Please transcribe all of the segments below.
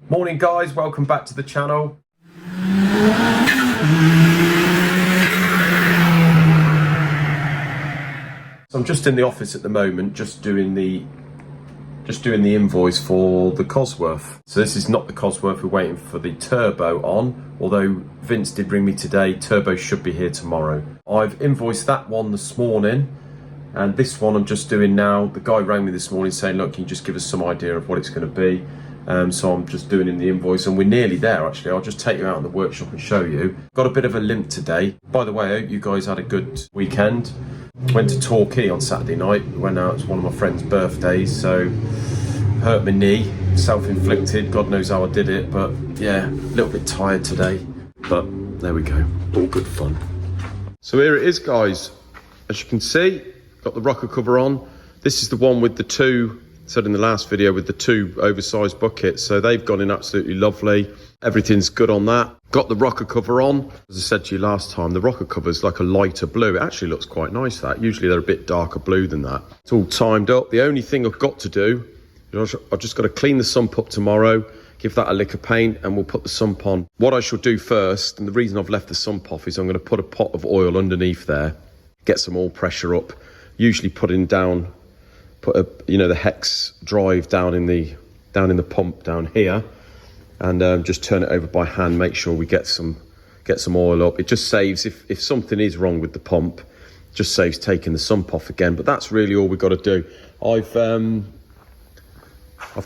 Morning guys, welcome back to the channel. So I'm just in the office at the moment, just doing the invoice for the Cosworth. So this is not the Cosworth, we're waiting for the turbo on, although Vince did bring me today, turbo should be here tomorrow. I've invoiced that one this morning, and this one I'm just doing now. The guy rang me this morning saying, look, can you just give us some idea of what it's going to be? So I'm just doing in the invoice, and we're nearly there actually. I'll just take you out in the workshop and show you. Got a bit of a limp today. By the way, I hope you guys had a good weekend. Went to Torquay on Saturday night. We went out, it's one of my friend's birthdays, so hurt my knee, self-inflicted, God knows how I did it, but yeah, a little bit tired today, but there we go, all good fun. So here it is guys, as you can see, got the rocker cover on. This is the one with the two, said in the last video, with the two oversized buckets, so they've gone in absolutely lovely. Everything's good on that. Got the rocker cover on. As I said to you last time, the rocker cover is like a lighter blue. It actually looks quite nice, that. Usually they're a bit darker blue than that. It's all timed up. The only thing I've got to do, I've just got to clean the sump up tomorrow, give that a lick of paint, and we'll put the sump on. What I shall do first, and the reason I've left the sump off, is I'm going to put a pot of oil underneath there, get some oil pressure up, usually put the hex drive down in the pump down here, and just turn it over by hand, make sure we get some oil up. It just saves, if something is wrong with the pump, just saves taking the sump off again. But that's really all we've got to do. I've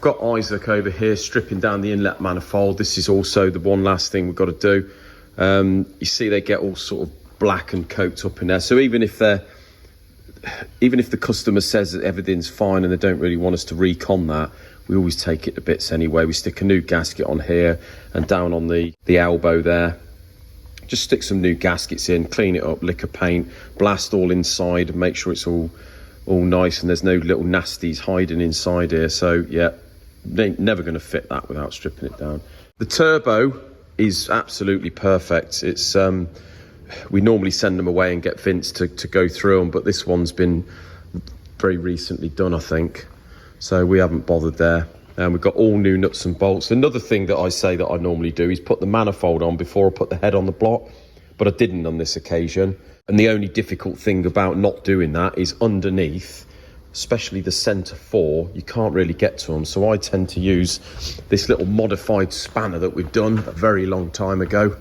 got Isaac over here stripping down the inlet manifold. This is also the one last thing we've got to do. You see they get all sort of black and coats up in there. So even if the customer says that everything's fine and they don't really want us to recon that, we always take it to bits anyway. We stick a new gasket on here and down on the elbow there. Just stick some new gaskets in, clean it up, lick of paint, blast all inside and make sure it's all nice and there's no little nasties hiding inside here. So yeah, never going to fit that without stripping it down. The turbo is absolutely perfect. It's we normally send them away and get Vince to go through them, but this one's been very recently done, I think, so we haven't bothered there. And we've got all new nuts and bolts. Another thing that I say that I normally do is put the manifold on before I put the head on the block, but I didn't on this occasion. And the only difficult thing about not doing that is underneath, especially the centre four, you can't really get to them. So I tend to use this little modified spanner that we've done a very long time ago.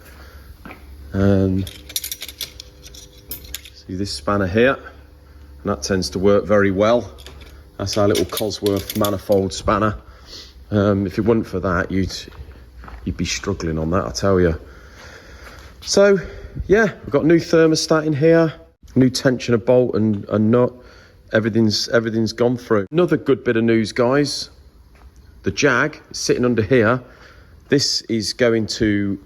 See this spanner here, and that tends to work very well. That's our little Cosworth manifold spanner. If it wasn't for that, you'd be struggling on that, I tell you. So yeah, we've got new thermostat in here, new tensioner bolt and nut. Everything's gone through. Another good bit of news, guys. The Jag is sitting under here. This is going to,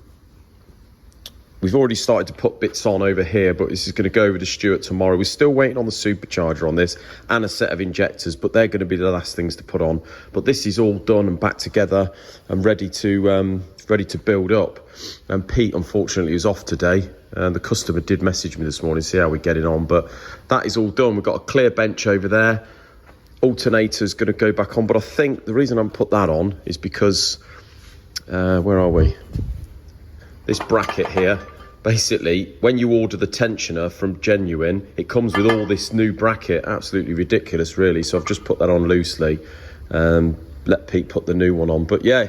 we've already started to put bits on over here, but this is going to go over to Stuart tomorrow. We're still waiting on the supercharger on this and a set of injectors, but they're going to be the last things to put on. But this is all done and back together and ready to build up. And Pete, unfortunately, is off today. The customer did message me this morning, see how we're getting on, but that is all done. We've got a clear bench over there. Alternator's going to go back on, but I think the reason I'm put that on is because, where are we? This bracket here, basically, when you order the tensioner from Genuine, it comes with all this new bracket. Absolutely ridiculous, really. So I've just put that on loosely. Let Pete put the new one on. But yeah,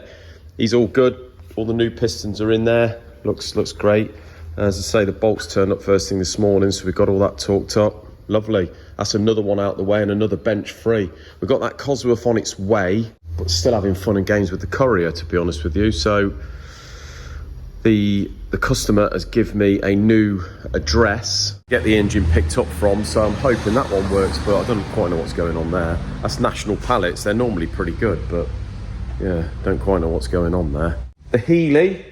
he's all good. All the new pistons are in there. Looks great. As I say, the bolts turned up first thing this morning, so we've got all that torqued up. Lovely. That's another one out the way and another bench free. We've got that Cosworth on its way, but still having fun and games with the courier, to be honest with you. So the customer has given me a new address to get the engine picked up from, so I'm hoping that one works, but I don't quite know what's going on there. That's National Pallets. They're normally pretty good, but yeah, don't quite know what's going on there. The Healy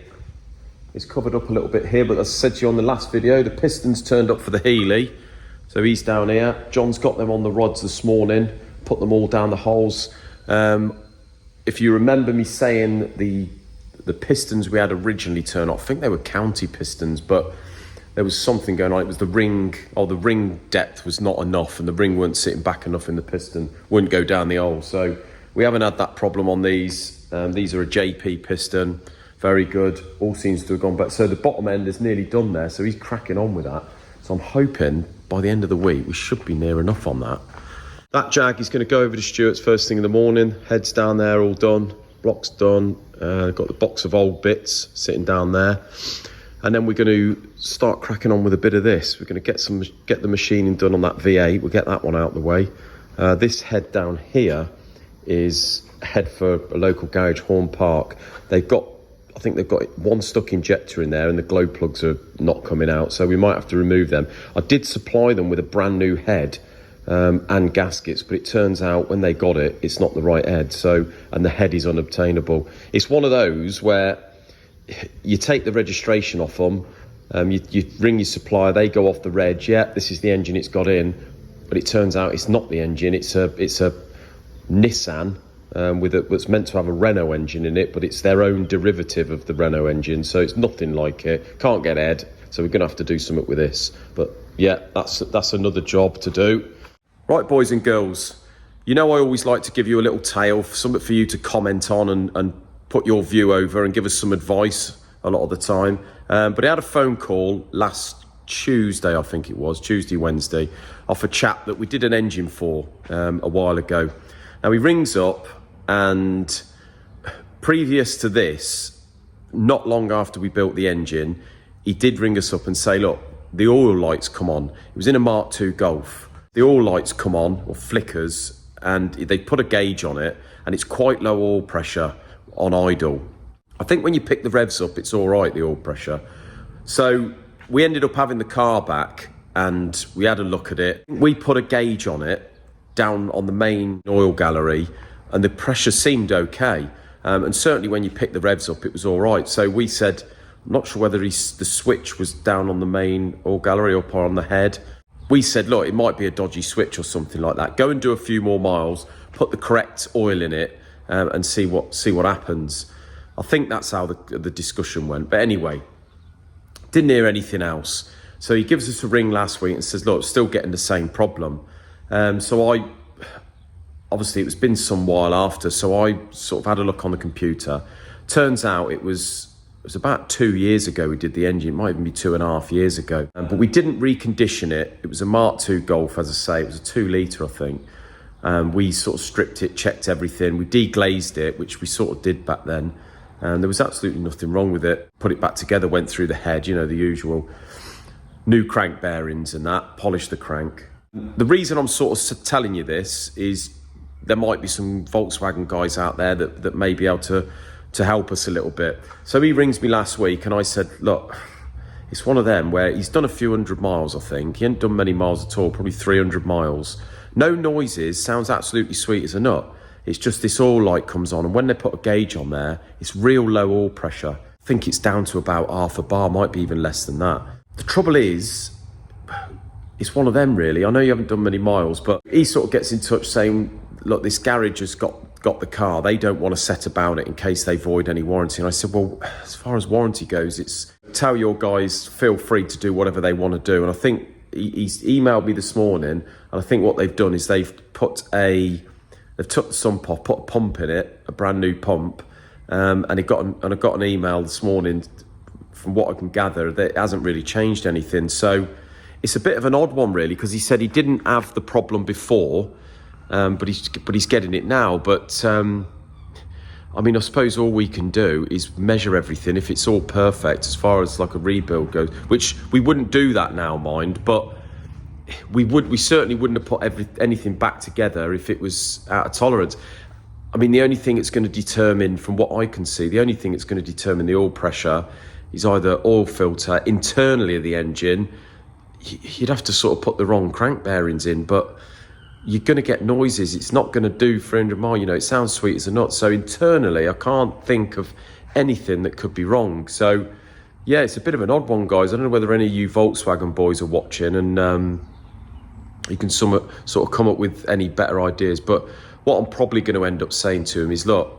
is covered up a little bit here, but as I said to you on the last video, the pistons turned up for the Healy, so he's down here. John's got them on the rods this morning, put them all down the holes. If you remember me saying the pistons we had originally turned off, I think they were county pistons, but there was something going on. It was the ring, or the ring depth was not enough, and the ring weren't sitting back enough in the piston, wouldn't go down the hole. So we haven't had that problem on these. These are a JP piston, very good. All seems to have gone back. So the bottom end is nearly done there. So he's cracking on with that. So I'm hoping by the end of the week, we should be near enough on that. That Jag is going to go over to Stuart's first thing in the morning. Head's down there, all done. Block's done. Got the box of old bits sitting down there. And then we're going to start cracking on with a bit of this. We're going to get the machining done on that V8. We'll get that one out of the way. This head down here is a head for a local garage, Horn Park. I think they've got one stuck injector in there and the glow plugs are not coming out. So we might have to remove them. I did supply them with a brand new head and gaskets, but it turns out when they got it, it's not the right head. And the head is unobtainable. It's one of those where you take the registration off them, you ring your supplier, they go off the reg, yeah, this is the engine it's got in, but it turns out it's not the engine, it's a Nissan that's meant to have a Renault engine in it, but it's their own derivative of the Renault engine, so it's nothing like it, can't get head, so we're going to have to do something with this. But yeah, that's another job to do. Right, boys and girls, you know I always like to give you a little tale, something for you to comment on and put your view over and give us some advice a lot of the time. But I had a phone call last Tuesday, I think it was, Wednesday, off a chap that we did an engine for a while ago. Now he rings up, and previous to this, not long after we built the engine, he did ring us up and say, look, the oil lights come on. It was in a Mark II Golf. The oil lights come on, or flickers, and they put a gauge on it, and it's quite low oil pressure on idle. I think when you pick the revs up, it's all right, the oil pressure. So we ended up having the car back and we had a look at it. We put a gauge on it down on the main oil gallery and the pressure seemed okay. And certainly when you pick the revs up, it was all right. So we said, I'm not sure whether the switch was down on the main oil gallery up or on the head. We said, look, it might be a dodgy switch or something like that. Go and do a few more miles, put the correct oil in it, and see what happens. I think that's how the discussion went. But anyway, didn't hear anything else. So he gives us a ring last week and says, look, still getting the same problem. So obviously it's been some while after, so I sort of had a look on the computer. Turns out it was about 2 years ago we did the engine. It might even be 2.5 years ago. But we didn't recondition it. It was a Mark II Golf, as I say. It was a 2 litre, I think. We sort of stripped it, checked everything. We deglazed it, which we sort of did back then. And there was absolutely nothing wrong with it. Put it back together, went through the head, you know, the usual. New crank bearings and that, polished the crank. The reason I'm sort of telling you this is there might be some Volkswagen guys out there that may be able to help us a little bit. So he rings me last week and I said, look, it's one of them where he's done a few hundred miles, I think. He hadn't done many miles at all, probably 300 miles. No noises, sounds absolutely sweet as a nut. It's just this oil light comes on, and when they put a gauge on there, it's real low oil pressure. I think it's down to about half a bar, might be even less than that. The trouble is, it's one of them really. I know you haven't done many miles, but he sort of gets in touch saying, look, this garage has got the car. They don't want to set about it in case they void any warranty. And I said, well, as far as warranty goes, it's tell your guys, feel free to do whatever they want to do. And I think he's emailed me this morning, and I think what they've done is they've took the sump off, put a pump in it, a brand new pump, and I got an email this morning. From what I can gather, that it hasn't really changed anything. So it's a bit of an odd one, really, because he said he didn't have the problem before, but he's getting it now. But I mean, I suppose all we can do is measure everything. If it's all perfect as far as like a rebuild goes, which we wouldn't do that now, mind, but we certainly wouldn't have put anything back together if it was out of tolerance. I mean, the only thing it's going to determine, from what I can see, the only thing it's going to determine the oil pressure is either oil filter internally of the engine. You'd have to sort of put the wrong crank bearings in, but you're going to get noises. It's not going to do 300 miles. You know, it sounds sweet as a nut. So internally, I can't think of anything that could be wrong. So yeah, it's a bit of an odd one, guys. I don't know whether any of you Volkswagen boys are watching, and you can sort of come up with any better ideas. But what I'm probably going to end up saying to him is, look,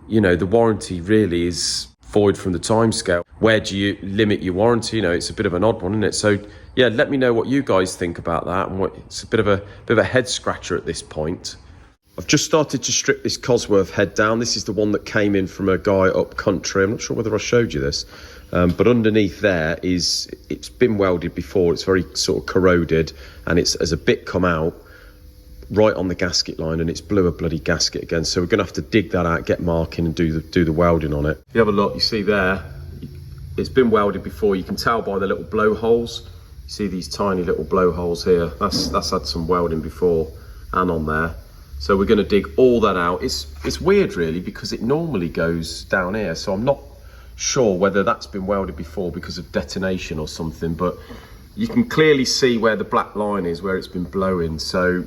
you know, the warranty really is void from the timescale. Where do you limit your warranty? You know, it's a bit of an odd one, isn't it? So yeah, let me know what you guys think about that. And it's a bit of a head scratcher at this point. I've just started to strip this Cosworth head down. This is the one that came in from a guy up country. I'm not sure whether I showed you this, but underneath there it's been welded before. It's very sort of corroded, and as a bit come out right on the gasket line, and it's blew a bloody gasket again. So we're going to have to dig that out, get marking, and do the welding on it. If you have a look, you see there, it's been welded before. You can tell by the little blowholes. You see these tiny little blowholes here. That's had some welding before and on there. So we're going to dig all that out. It's weird really, because it normally goes down here. So I'm not sure whether that's been welded before because of detonation or something, but you can clearly see where the black line is, where it's been blowing. So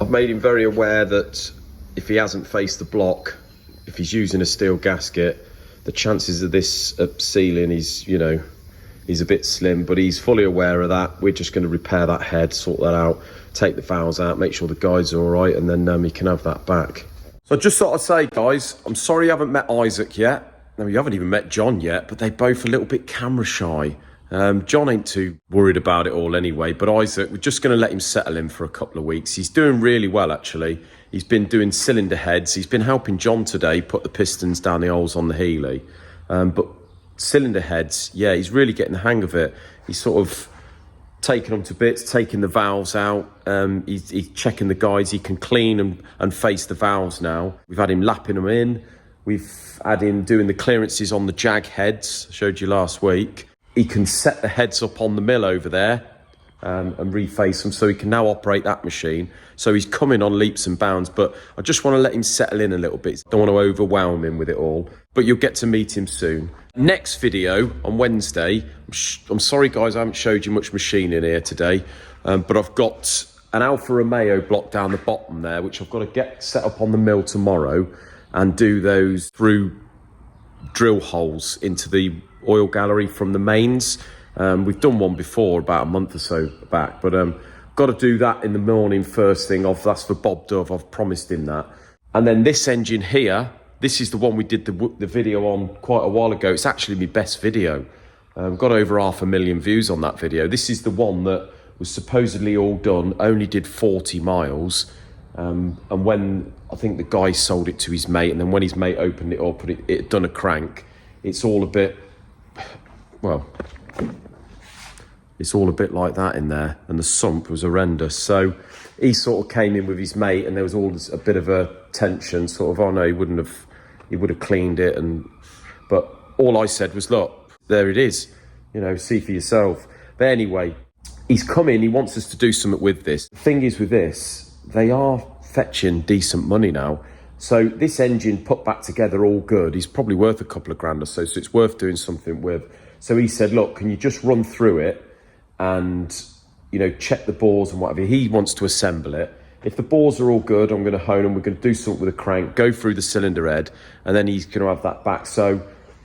I've made him very aware that if he hasn't faced the block, if he's using a steel gasket, the chances of this sealing is, you know, he's a bit slim, but he's fully aware of that. We're just going to repair that head, sort that out, take the valves out, make sure the guides are all right, and then he can have that back. So I just thought I'd say, guys, I'm sorry you haven't met Isaac yet. No, you haven't even met John yet, but they're both a little bit camera shy. John ain't too worried about it all anyway, but Isaac, we're just going to let him settle in for a couple of weeks. He's doing really well, actually. He's been doing cylinder heads. He's been helping John today put the pistons down the holes on the Healey. But cylinder heads, yeah, he's really getting the hang of it. He's sort of taking them to bits, taking the valves out. He's checking the guides. He can clean and face the valves now. We've had him lapping them in. We've had him doing the clearances on the Jag heads, I showed you last week. He can set the heads up on the mill over there and reface them, so he can now operate that machine. So he's coming on leaps and bounds, but I just want to let him settle in a little bit. Don't want to overwhelm him with it all, but you'll get to meet him soon. Next video on Wednesday, I'm sorry guys, I haven't showed you much machining here today, but I've got an Alfa Romeo block down the bottom there, which I've got to get set up on the mill tomorrow and do those through drill holes into the oil gallery from the mains. We've done one before about a month or so back, but got to do that in the morning first thing. That's for Bob Dove, I've promised him that. And then this engine here, this is the one we did the video on quite a while ago. It's actually my best video. Got over 500,000 views on that video. This is the one that was supposedly all done, only did 40 miles. And when I think the guy sold it to his mate, and then when his mate opened it up and it had done a crank, it's all a bit, well, it's all a bit like that in there, and the sump was horrendous. So he sort of came in with his mate, and there was all a bit of a tension, sort of, oh no, he would have cleaned it, but all I said was, look, there it is, you know, see for yourself. But anyway, he's come in, he wants us to do something with this. The thing is with this, they are fetching decent money now. So this engine put back together all good, he's probably worth a couple of grand or so it's worth doing something with. So he said, look, can you just run through it and, you know, check the bores and whatever. He wants to assemble it. If the bores are all good, I'm going to hone them. We're going to do something with a crank, go through the cylinder head, and then he's going to have that back. So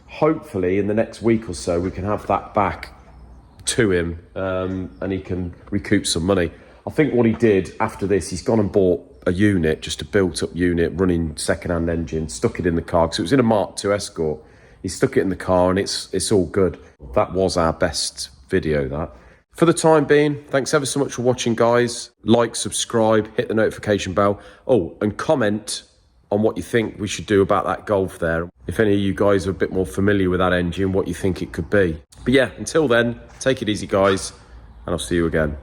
hopefully in the next week or so, we can have that back to him, and he can recoup some money. I think what he did after this, he's gone and bought a unit, just a built-up unit, running second-hand engine, stuck it in the car, because it was in a Mark II Escort. He stuck it in the car, and it's all good. That was our best video, that. For the time being, thanks ever so much for watching, guys. Like, subscribe, hit the notification bell. Oh, and comment on what you think we should do about that Golf there. If any of you guys are a bit more familiar with that engine, what you think it could be. But yeah, until then, take it easy, guys, and I'll see you again.